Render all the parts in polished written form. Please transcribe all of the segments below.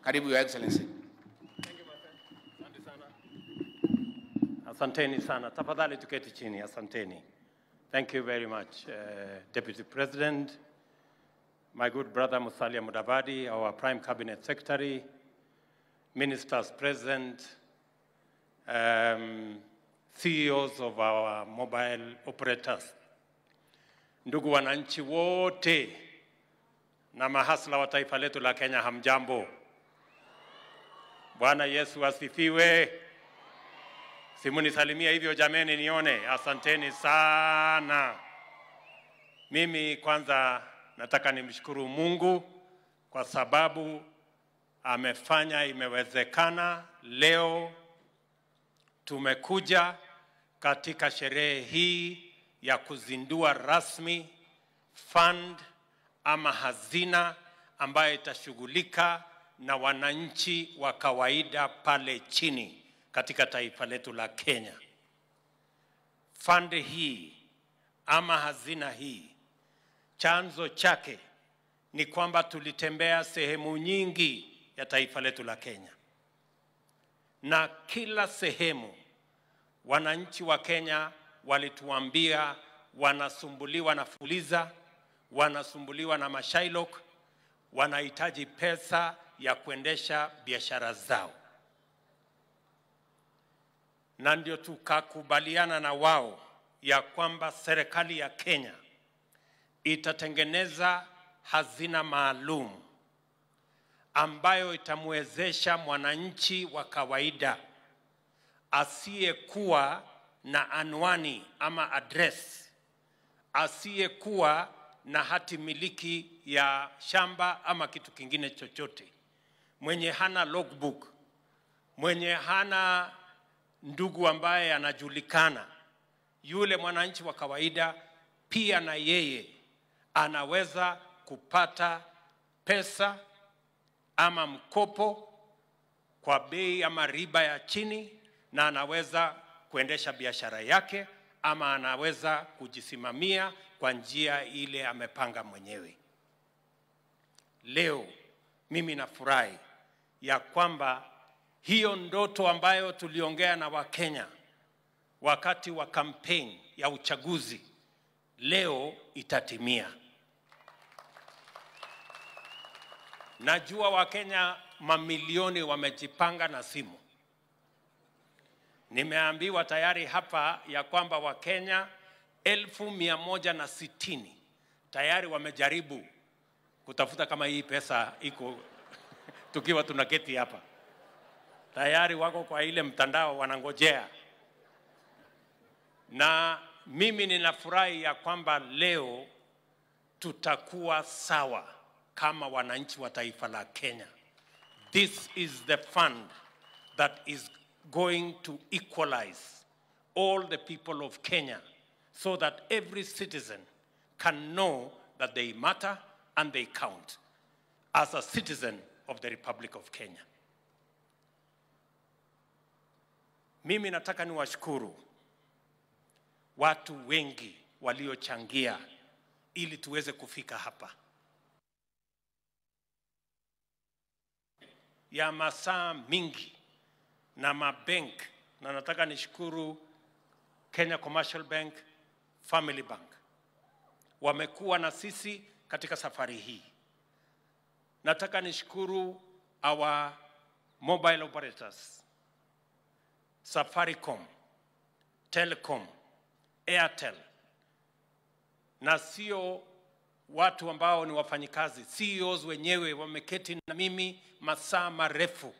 Karibu, Your Excellency. Thank you, my friend. Asante sana. Asanteni sana. Tafadhali tuketi chini. Asanteni. Thank you very much, Deputy President, my good brother Musalia Mudavadi, our Prime Cabinet Secretary, Ministers present, CEOs of our mobile operators, ndugu wananchi wote na mahasla wa taifa letu la Kenya, hamjambo. Bwana Yesu asifiwe. Simunisalimia hivyo jameni nione. Asanteni sana. Mimi kwanza nataka nimshukuru Mungu kwa sababu amefanya imewezekana. Leo tumekuja katika sherehe hii ya kuzindua rasmi fund ama hazina ambayo itashughulika na wananchi wa kawaida pale chini katika taifa letu la Kenya. Fund hii ama hazina hii, chanzo chake ni kwamba tulitembea sehemu nyingi ya taifa letu la Kenya, na kila sehemu wananchi wa Kenya walituambia wanasumbuliwa na fuliza, wanasumbuliwa na mashailok, wanahitaji pesa ya kuendesha biashara zao. Na ndio tukakubaliana na wao ya kwamba serikali ya Kenya itatengeneza hazina maalum ambayo itamwezesha mwananchi wa kawaida asiyekuwa na anwani ama address, asiyekuwa na hati miliki ya shamba ama kitu kingine chochote, mwenye hana logbook, mwenye hana ndugu ambaye anajulikana, yule mwananchi wa kawaida pia na yeye anaweza kupata pesa ama mkopo kwa bei ama riba ya chini, na anaweza kuendesha biashara yake ama anaweza kujisimamia kwa njia ile amepanga mwenyewe. Leo mimi nafurahi ya kwamba hiyo ndoto ambayo tuliongea na Wakenya wakati wa campaign ya uchaguzi leo itatimia. Najua Wakenya mamilioni wamejipanga na simu. Nimeambiwa tayari hapa ya kwamba Wakenya 1,160 tayari wamejaribu kutafuta kama hii pesa iko tukiwa tunaketi hapa. Tayari wako kwa ile mtandao wanangojea. Na mimi ninafurahi ya kwamba leo tutakuwa sawa kama wananchi wa taifa la Kenya. This is the fund that is going to equalize all the people of Kenya so that every citizen can know that they matter and they count as a citizen of the Republic of Kenya. Mimi nataka niwashukuru watu wengi waliochangia ili tuweze kufika hapa. Ya masaa mingi na mabank, na nataka nishukuru Kenya Commercial Bank, Family Bank. Wamekuwa na sisi katika safari hii. Nataka nishukuru our mobile operators, Safaricom, Telecom, Airtel, na sio watu ambao ni wafanyikazi, CEOs wenyewe wameketi na mimi masaa marefu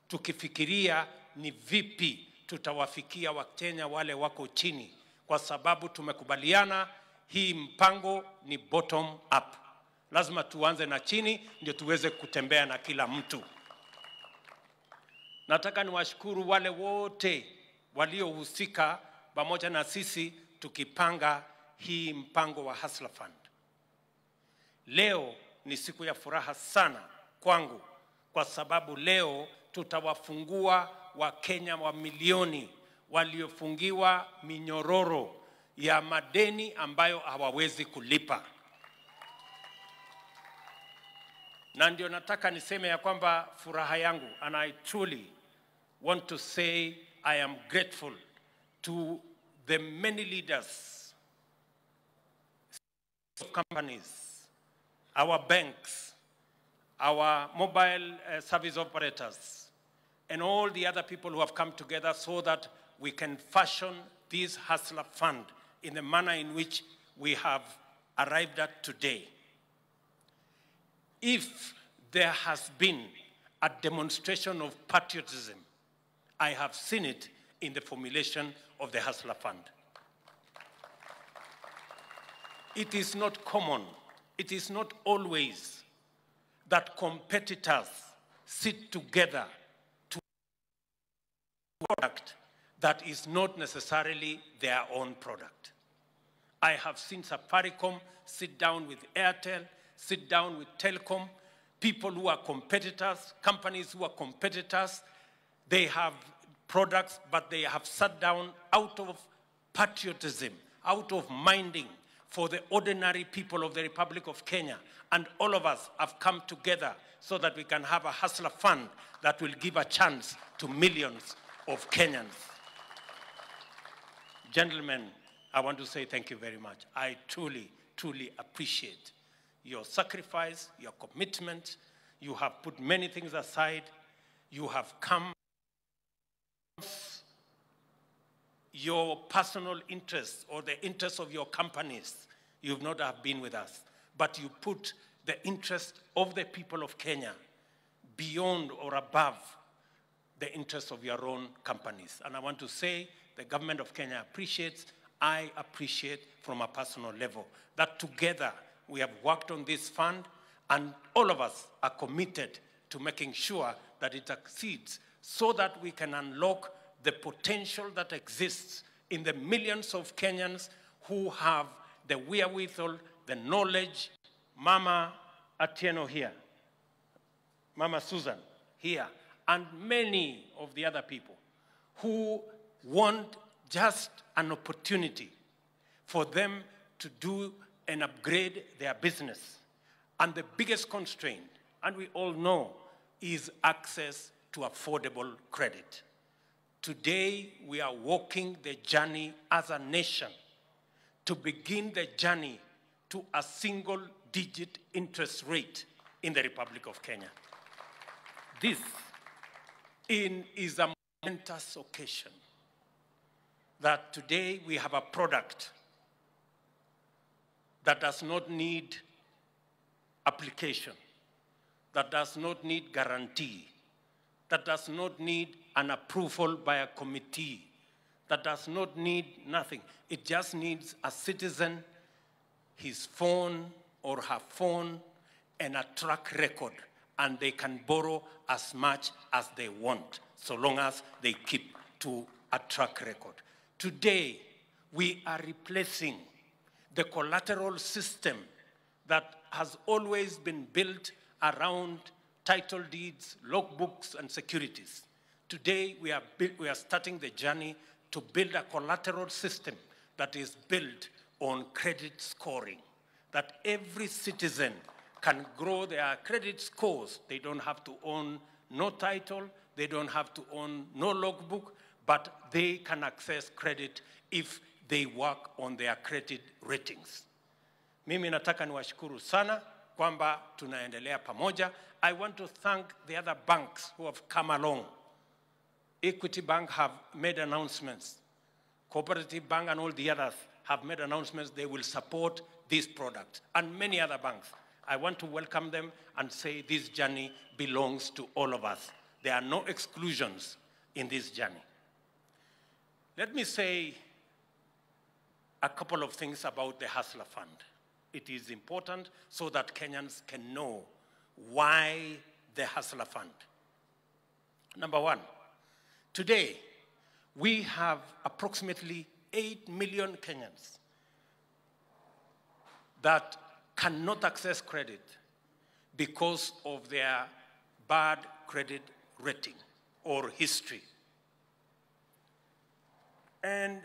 tukifikiria ni vipi tutawafikia Wakenya wale wako chini, kwa sababu tumekubaliana hii mpango ni bottom up. Lazima tuanze na chini ndio tuweze kutembea na kila mtu. Nataka niwashukuru wale wote waliohusika pamoja na sisi tukipanga hii mpango wa Hustler Fund. Leo ni siku ya furaha sana kwangu kwa sababu leo tutawafungua Wakenya wa milioni waliofungiwa minyororo ya madeni ambayo hawawezi kulipa. Na ndio nataka niseme ya kwamba furaha yangu, and I truly want to say I am grateful to the many leaders of companies, our banks, our mobile service operators, and all the other people who have come together so that we can fashion this Hustler Fund in the manner in which we have arrived at today. If there has been a demonstration of patriotism, I have seen it in the formulation of the Hustler Fund. It is not common, it is not always that competitors sit together to a product that is not necessarily their own product. I have seen Safaricom sit down with Airtel, sit down with Telecom, people who are competitors, companies who are competitors. They have products, but they have sat down out of patriotism, out of minding for the ordinary people of the Republic of Kenya. And all of us have come together so that we can have a Hustler Fund that will give a chance to millions of Kenyans. Gentlemen, I want to say thank you very much. I truly, truly appreciate your sacrifice, your commitment. You have put many things aside. You have come. Your personal interests or the interests of your companies, you have not have been with us. But you put the interest of the people of Kenya beyond or above the interests of your own companies. And I want to say the government of Kenya appreciates, I appreciate from a personal level, that together we have worked on this fund, and all of us are committed to making sure that it succeeds so that we can unlock the potential that exists in the millions of Kenyans who have the wherewithal, the knowledge, Mama Atieno here, Mama Susan here, and many of the other people who want just an opportunity for them to do and upgrade their business. And the biggest constraint, and we all know, is access to affordable credit. Today, we are walking the journey as a nation to begin the journey to a single-digit interest rate in the Republic of Kenya. This is a momentous occasion that today we have a product that does not need application, that does not need guarantee, that does not need an approval by a committee, that does not need nothing. It just needs a citizen, his phone or her phone, and a track record, and they can borrow as much as they want, so long as they keep to a track record. Today, we are replacing the collateral system that has always been built around title deeds, logbooks, and securities. Today, we are starting the journey to build a collateral system that is built on credit scoring, that every citizen can grow their credit scores. They don't have to own no title, they don't have to own no logbook, but they can access credit if they work on their credit ratings. Mimi nataka niwashukuru sana kwamba tunaendelea pamoja. I want to thank the other banks who have come along. Equity Bank have made announcements. Cooperative Bank and all the others have made announcements they will support this product, and many other banks. I want to welcome them and say this journey belongs to all of us. There are no exclusions in this journey. Let me say a couple of things about the Hustler Fund. It is important so that Kenyans can know why the Hustler Fund. Number one, today we have approximately 8 million Kenyans that cannot access credit because of their bad credit rating or history. And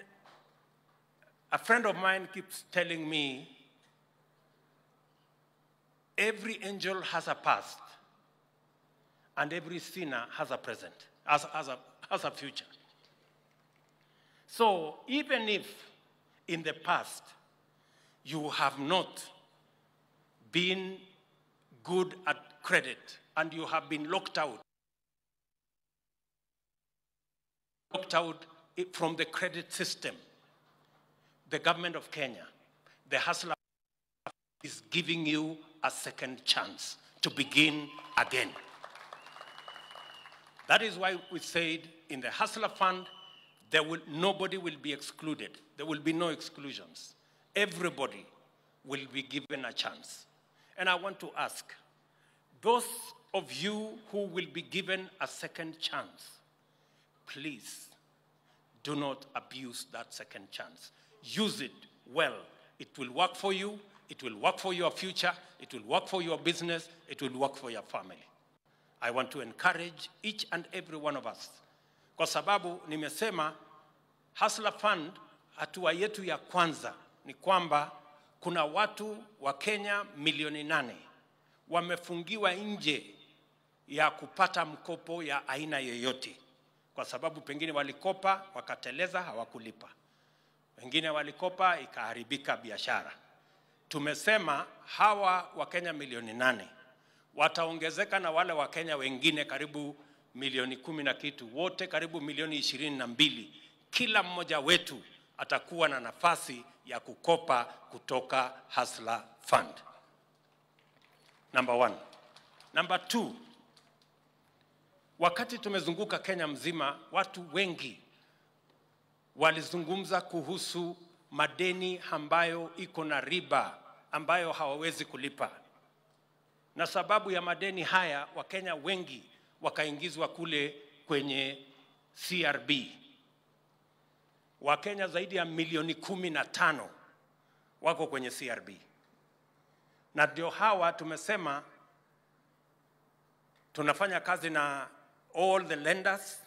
a friend of mine keeps telling me, every angel has a past. and every sinner has a present, has a future. So even if in the past you have not been good at credit and you have been locked out from the credit system, the government of Kenya, the Hustler is giving you a second chance to begin again. That is why we said in the Hustler Fund, nobody will be excluded. There will be no exclusions. Everybody will be given a chance. And I want to ask, those of you who will be given a second chance, please do not abuse that second chance. Use it well. It will work for you. It will work for your future. It will work for your business. It will work for your family. I want to encourage each and every one of us. Kwa sababu nimesema Hustler Fund, hatua yetu ya kwanza ni kwamba kuna watu wa Kenya milioni 8 wamefungiwa nje ya kupata mkopo ya aina yoyote. Kwa sababu pengine walikopa, wakateleza, hawakulipa. Wengine walikopa, ikaharibika biashara. Tumesema hawa wa Kenya milioni 8 wataongezeka na wale wa Kenya wengine karibu milioni 10 na kitu, wote karibu milioni 22. Kila mmoja wetu atakuwa na nafasi ya kukopa kutoka Hustler Fund. Number 1. Number 2, wakati tumezunguka Kenya mzima, watu wengi walizungumza kuhusu madeni ambayo iko na riba ambayo hawawezi kulipa. Na sababu ya madeni haya, Wakenya wengi wakaingizwa kule kwenye CRB. Wakenya zaidi ya milioni 15 wako kwenye CRB. Na ndio hawa tumesema tunafanya kazi na all the lenders,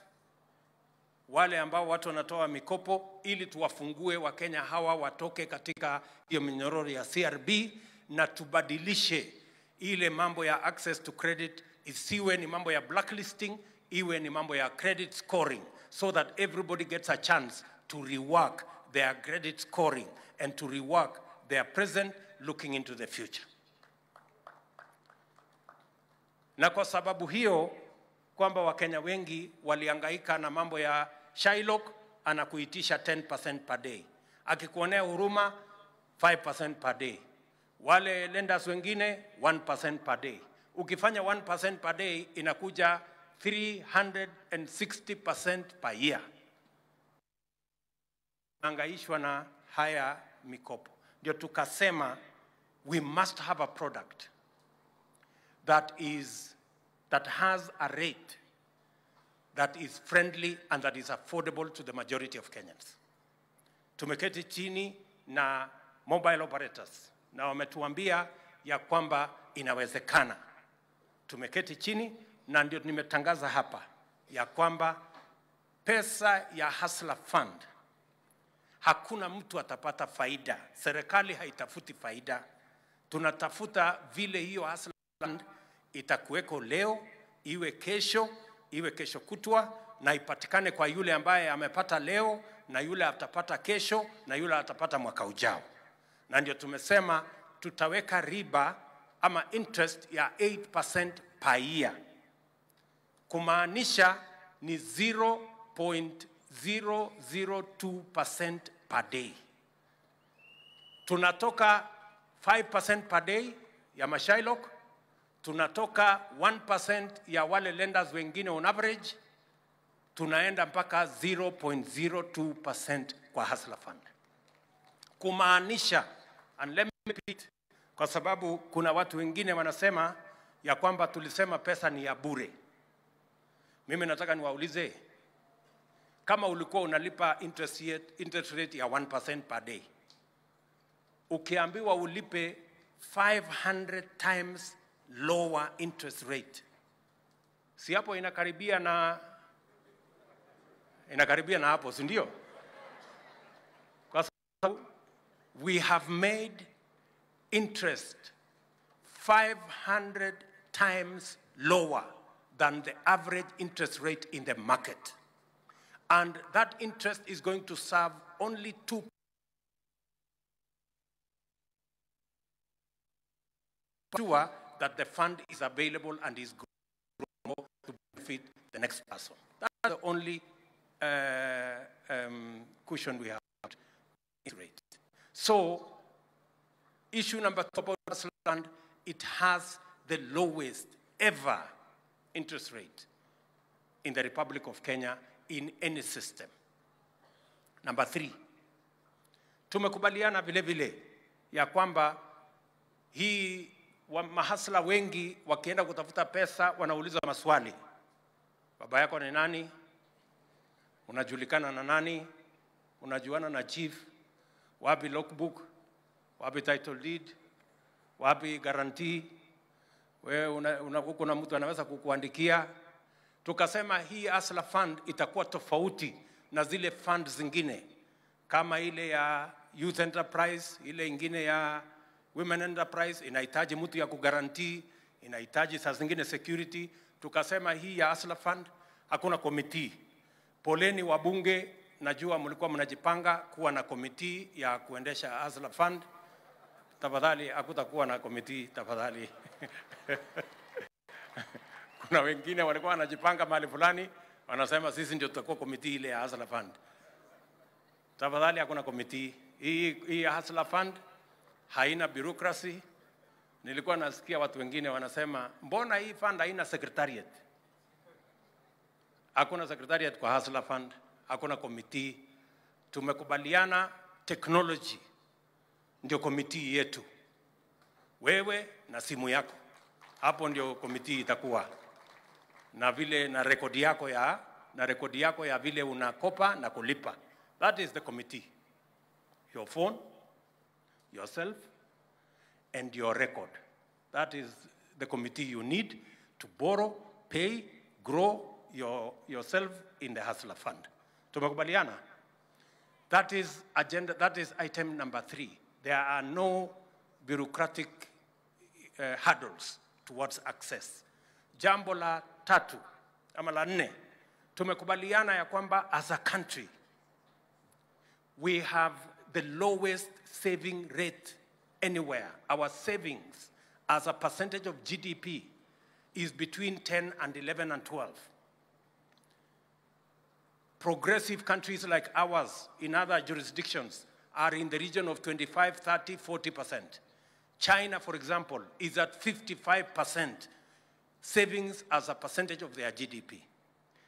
wale ambao watu wanatoa mikopo, ili tuwafungue Wakenya hawa watoke katika hiyo minyororo ya CRB na tubadilishe ile mambo ya access to credit, isiwe ni mambo ya blacklisting, iwe ni mambo ya credit scoring, so that everybody gets a chance to rework their credit scoring and to rework their present, looking into the future. Na kwa sababu hiyo kwamba Wakenya wengi walihangaika na mambo ya Shylock, anakuitisha 10% per day. Akikuonea huruma 5% per day. Wale lenders wengine 1% per day. Ukifanya 1% per day inakuja 360% per year. Hangaishwa na haya mikopo. Ndio tukasema we must have a product that has a rate that is friendly and that is affordable to the majority of Kenyans. Tumeketi chini na mobile operators na wametuambia ya kwamba inawezekana. Tumeketi chini na ndio nimetangaza hapa ya kwamba pesa ya Hustler Fund hakuna mtu atapata faida. Serikali haitafuti faida. Tunatafuta vile hiyo Hustler Fund itakuweko leo, iwe kesho kutwa, na ipatikane kwa yule ambaye amepata leo, na yule atapata kesho, na yule atapata mwaka ujao. Na ndio tumesema tutaweka riba ama interest ya 8% per year. Kumaanisha ni 0.002% per day. Tunatoka 5% per day ya Shylock, tunatoka 1% ya wale lenders wengine on average, tunaenda mpaka 0.02% kwa Hustler Fund. Kumaanisha, and let me repeat, kwa sababu kuna watu wengine wanasema ya kwamba tulisema pesa ni ya bure. Mimi nataka niwaulize, kama ulikuwa unalipa interest rate ya 1% per day, ukiambiwa ulipe 500 times lower interest rate, si hapo inakaribia na hapo, si ndio? Kwa sababu we have made interest 500 times lower than the average interest rate in the market. And that interest is going to serve only two. Sure that the fund is available and is growing to benefit the next person. That's the only cushion we have. So, issue number 2 about land, it has the lowest ever interest rate in the Republic of Kenya in any system. Number 3, tumekubaliana vile vile ya kwamba hii mahasla wengi wakienda kutafuta pesa wanauliza maswali. Baba yako ni nani? Unajulikana na nani? Unajuana na chief? Wapi logbook? Wapi title deed? Wapi guarantee? Wewe kuna mtu anaweza kukuandikia? Tukasema hii Hustler Fund itakuwa tofauti na zile fund zingine kama ile ya Youth Enterprise, ile ingine ya Women Enterprise inahitaji mtu ya kugarantii, inahitaji saa zingine security. Tukasema hii ya Hustler Fund hakuna committee. Poleni wabunge, najua mlikuwa mnajipanga kuwa na committee ya kuendesha Hustler Fund. Tafadhali hakutakuwa na committee, tafadhali. Kuna wengine walikuwa wanajipanga mahali fulani, wanasema sisi ndio tutakuwa committee ile ya Hustler Fund. Tafadhali hakuna committee. Hii Hustler Fund haina bureaucracy. Nilikuwa nasikia watu wengine wanasema mbona hii fund haina secretariat? Hakuna secretariat kwa Hustler Fund, hakuna committee. Tumekubaliana technology ndio committee yetu. Wewe na simu yako, hapo ndio committee itakuwa. Na vile na rekodi yako ya vile unakopa na kulipa. That is the committee. Your phone, yourself, and your record. That is the committee you need to borrow, pay, grow yourself in the Hustler Fund. Tumekubaliana? That is item number 3. There are no bureaucratic hurdles towards access. Jambo la 3 ama la 4, tumekubaliana ya kwamba as a country we have the lowest saving rate anywhere. Our savings as a percentage of GDP is between 10 and 11 and 12. Progressive countries like ours in other jurisdictions are in the region of 25, 30, 40%. China, for example, is at 55% savings as a percentage of their GDP.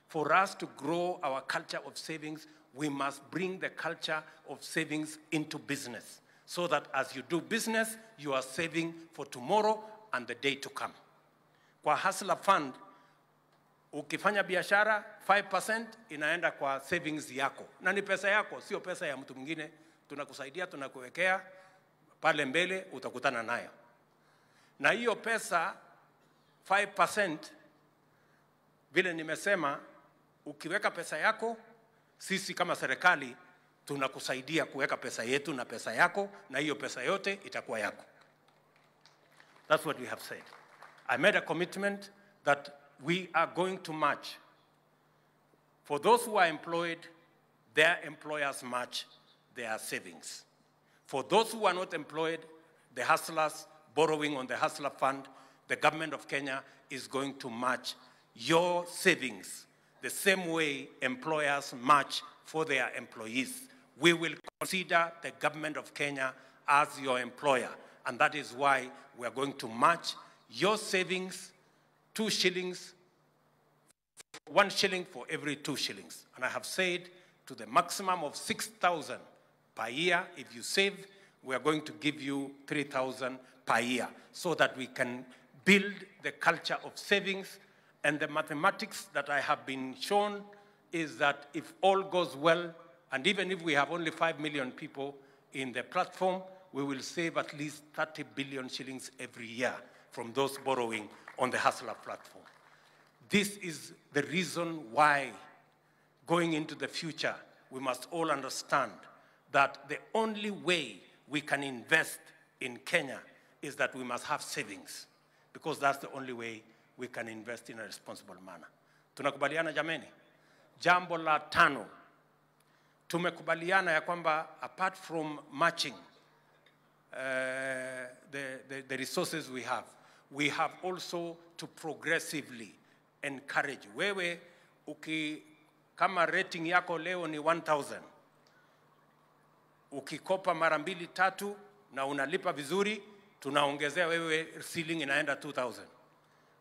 For us to grow our culture of savings, we must bring the culture of savings into business, so that as you do business, you are saving for tomorrow and the day to come. Kwa Hustler Fund, ukifanya biashara, 5% inaenda kwa savings yako. Na ni pesa yako, sio pesa ya mtu mwingine. Tunakusaidia, tunakuwekea, pale mbele utakutana nayo. Na hiyo pesa, 5%, vile nimesema, ukiweka pesa yako, sisi kama serikali, tunakusaidia kuweka pesa yetu na pesa yako, na hiyo pesa yote itakuwa yako. That's what we have said. I made a commitment that we are going to match. For those who are employed, their employers match their savings. For those who are not employed, the hustlers borrowing on the Hustler Fund, the government of Kenya is going to match your savings the same way employers match for their employees. We will consider the government of Kenya as your employer, and that is why we are going to match your savings, 2 shillings, 1 shilling for every 2 shillings. And I have said to the maximum of 6,000 per year, if you save, we are going to give you 3,000 per year, so that we can build the culture of savings. And the mathematics that I have been shown is that if all goes well, and even if we have only 5 million people in the platform, we will save at least 30 billion shillings every year from those borrowing on the Hustler platform. This is the reason why, going into the future, we must all understand that the only way we can invest in Kenya is that we must have savings, because that's the only way we can invest in a responsible manner. Tunakubaliana jameni? Jambo la tano, tumekubaliana ya kwamba apart from matching the resources we have also to progressively encourage. Wewe kama rating yako leo ni 1000, ukikopa mara 2 3 na unalipa vizuri, tunaongezea wewe ceiling inaenda 2000,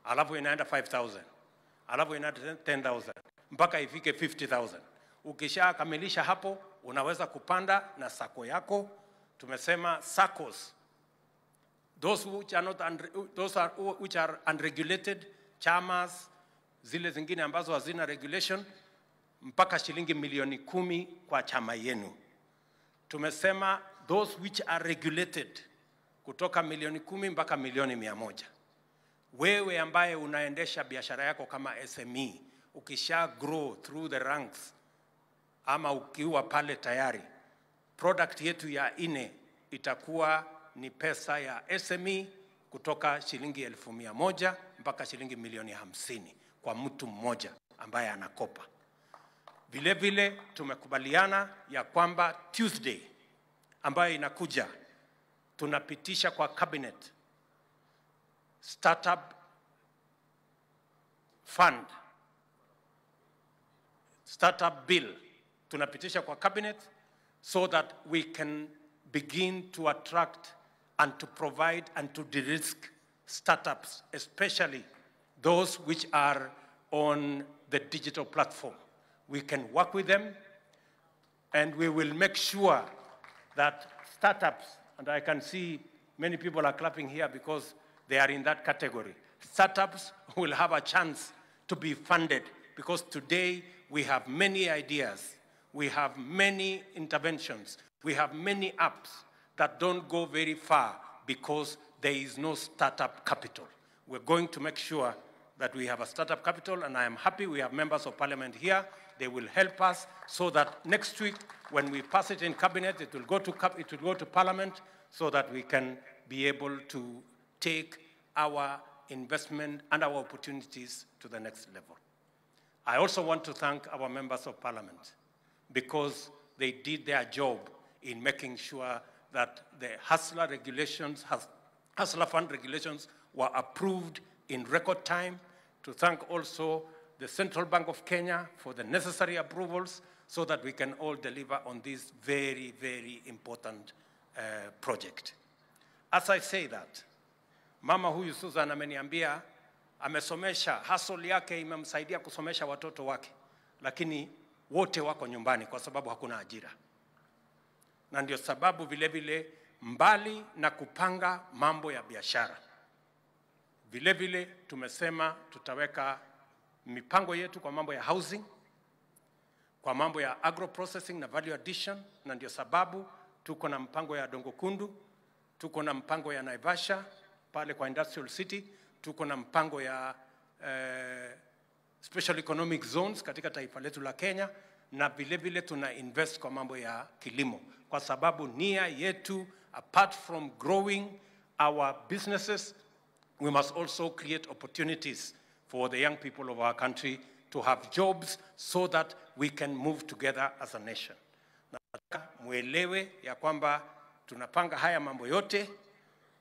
alafu inaenda 5000, alafu inaenda 10000 mpaka ifike 50000. Ukishakamilisha hapo unaweza kupanda na sako yako. Tumesema SACCOs, those which are unregulated, chamas zile zingine ambazo hazina regulation, mpaka shilingi milioni 10 kwa chama yenu. Tumesema those which are regulated, kutoka milioni 10 mpaka milioni 100. Wewe ambaye unaendesha biashara yako kama SME, ukisha grow through the ranks ama ukiwa pale tayari, product yetu ya ine itakuwa ni pesa ya SME kutoka shilingi 100,000 mpaka shilingi milioni 50 kwa mtu mmoja ambaye anakopa. Vile vile tumekubaliana ya kwamba Tuesday ambayo inakuja tunapitisha kwa cabinet startup fund, startup bill tunapitisha kwa cabinet so that we can begin to attract and to provide and to de-risk startups, especially those which are on the digital platform. We can work with them, and we will make sure that startups, and I can see many people are clapping here because they are in that category, startups will have a chance to be funded, because today we have many ideas, we have many interventions, we have many apps that don't go very far because there is no startup capital. We're going to make sure that we have a startup capital, and I am happy we have members of parliament here. They will help us so that next week, when we pass it in cabinet, it will go to parliament so that we can be able to take our investment and our opportunities to the next level. I also want to thank our members of parliament because they did their job in making sure that the Hustler regulations, Hustler Fund regulations were approved in record time. To thank also the Central Bank of Kenya for the necessary approvals so that we can all deliver on this very, very important project. As I say that, mama huyu Susan ameniambia amesomesha, hustle yake imemsaidia kusomesha watoto wake, lakini wote wako nyumbani kwa sababu hakuna ajira. Na ndio sababu vile vile mbali na kupanga mambo ya biashara, vile vile tumesema tutaweka mipango yetu kwa mambo ya housing, kwa mambo ya agro processing na value addition, na ndio sababu tuko na mpango ya Dongo Kundu, tuko na mpango ya Naivasha pale kwa industrial city, tuko na mpango ya special economic zones katika taifa letu la Kenya, na vile vile tuna invest kwa mambo ya kilimo, kwa sababu nia yetu, apart from growing our businesses, we must also create opportunities for the young people of our country to have jobs so that we can move together as a nation. Nataka muelewe ya kwamba tunapanga haya mambo yote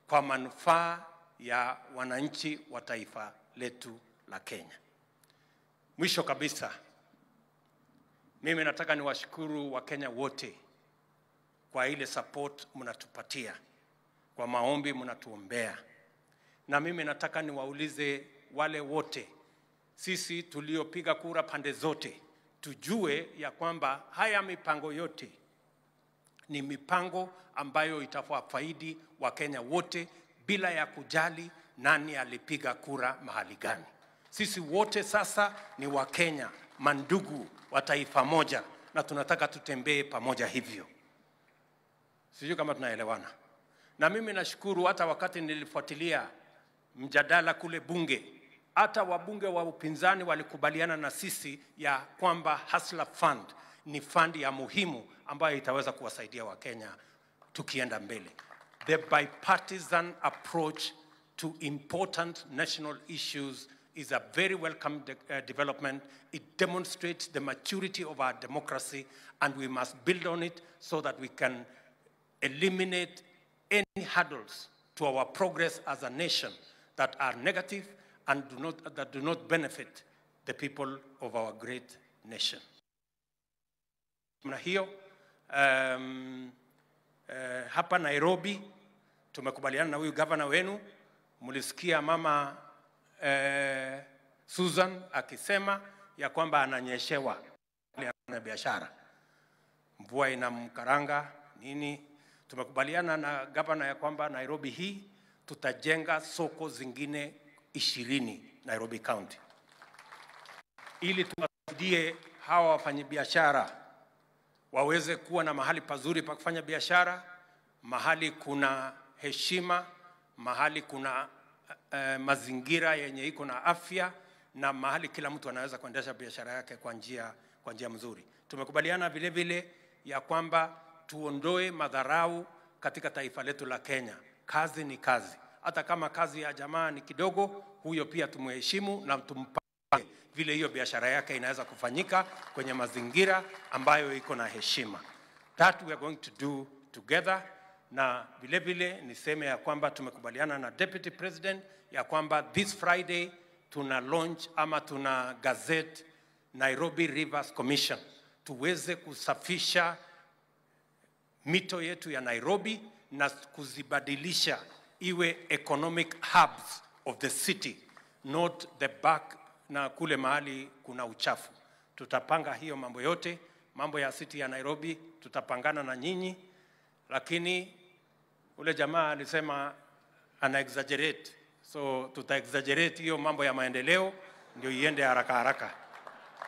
kwa manufaa ya wananchi wa taifa letu la Kenya. Mwisho kabisa, mimi nataka niwashukuru Wakenya wote kwa ile support mnatupatia, kwa maombi mnatuombea. Na mimi nataka niwaulize wale wote, sisi tuliopiga kura pande zote, tujue ya kwamba haya mipango yote ni mipango ambayo itafaidi Wakenya wote bila ya kujali nani alipiga kura mahali gani. Sisi wote sasa ni Wakenya, mandugu wa taifa moja, na tunataka tutembee pamoja hivyo. Sijui kama tunaelewana. Na mimi nashukuru hata wakati nilifuatilia mjadala kule bunge, hata wabunge wa upinzani walikubaliana na sisi ya kwamba Hustler Fund ni fund ya muhimu ambayo itaweza kuwasaidia Wakenya tukienda mbele. The bipartisan approach to important national issues is a very welcome development. It demonstrates the maturity of our democracy, and we must build on it so that we can eliminate any hurdles to our progress as a nation that are negative and that do not benefit the people of our great nation. Hiyo, hapa Nairobi, tumekubaliana na huyu gavana wenu, mulisikia mama Susan akisema ya kwamba ananyeshewa na biashara. Mvua inamkaranga nini. Tumekubaliana na gavana ya kwamba Nairobi hii tutajenga soko zingine 20 Nairobi County, ili tuwasaidie hawa wafanyabiashara waweze kuwa na mahali pazuri pa kufanya biashara, mahali kuna heshima, mahali kuna mazingira yenye iko na afya, na mahali kila mtu anaweza kuendesha biashara yake kwa njia mzuri. Tumekubaliana vile vile ya kwamba tuondoe madharau katika taifa letu la Kenya. Kazi ni kazi. Hata kama kazi ya jamaa ni kidogo, huyo pia tumheshimu na tumpange vile hiyo biashara yake inaweza kufanyika kwenye mazingira ambayo iko na heshima. That we are going to do together. Na vile vile niseme ya kwamba tumekubaliana na Deputy President ya kwamba this Friday tuna launch ama tuna gazette Nairobi Rivers Commission, tuweze kusafisha mito yetu ya Nairobi na kuzibadilisha iwe economic hubs of the city, not the back na kule mahali kuna uchafu. Tutapanga hiyo mambo yote, mambo ya city ya Nairobi tutapangana na nyinyi, lakini ule jamaa alisema ana exaggerate, so tuta exaggerate hiyo mambo ya maendeleo ndio iende haraka haraka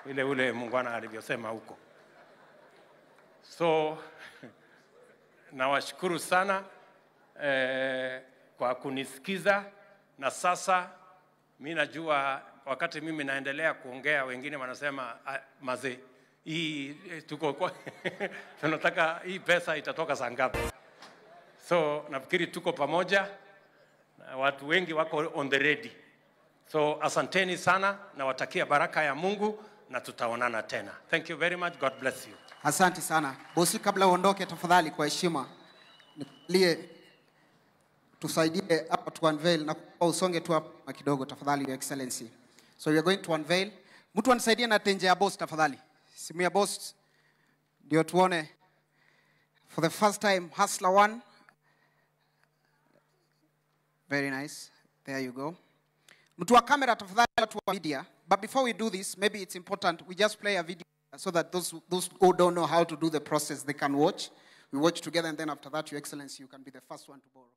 ule muungwana alivyosema huko. So nawashukuru sana kwa kunisikiza, na sasa mimi najua wakati mimi naendelea kuongea wengine wanasema mazee hii tuko kwa tunataka hii pesa itatoka saa ngapi? So nafikiri tuko pamoja, watu wengi wako on the ready. So asanteni sana, na watakia baraka ya Mungu na tutaonana tena. Thank you very much. God bless you. Asante sana. Bosi, kabla uondoke tafadhali kwa heshima nikulie tusaidie hapa tu unveil na usonge tu hapa kidogo tafadhali, Your Excellency. So we are going to unveil. Mtu anisaidie na tenje ya boss tafadhali. Simu ya boss ndio tuone for the first time Hustler 1. Very nice. There you go. Mtu wa kamera tafadhali, watu wa media. But before we do this, maybe it's important we just play a video so that those who don't know how to do the process, they can watch. We watch together, and then after that, Your Excellency, you can be the first one to borrow.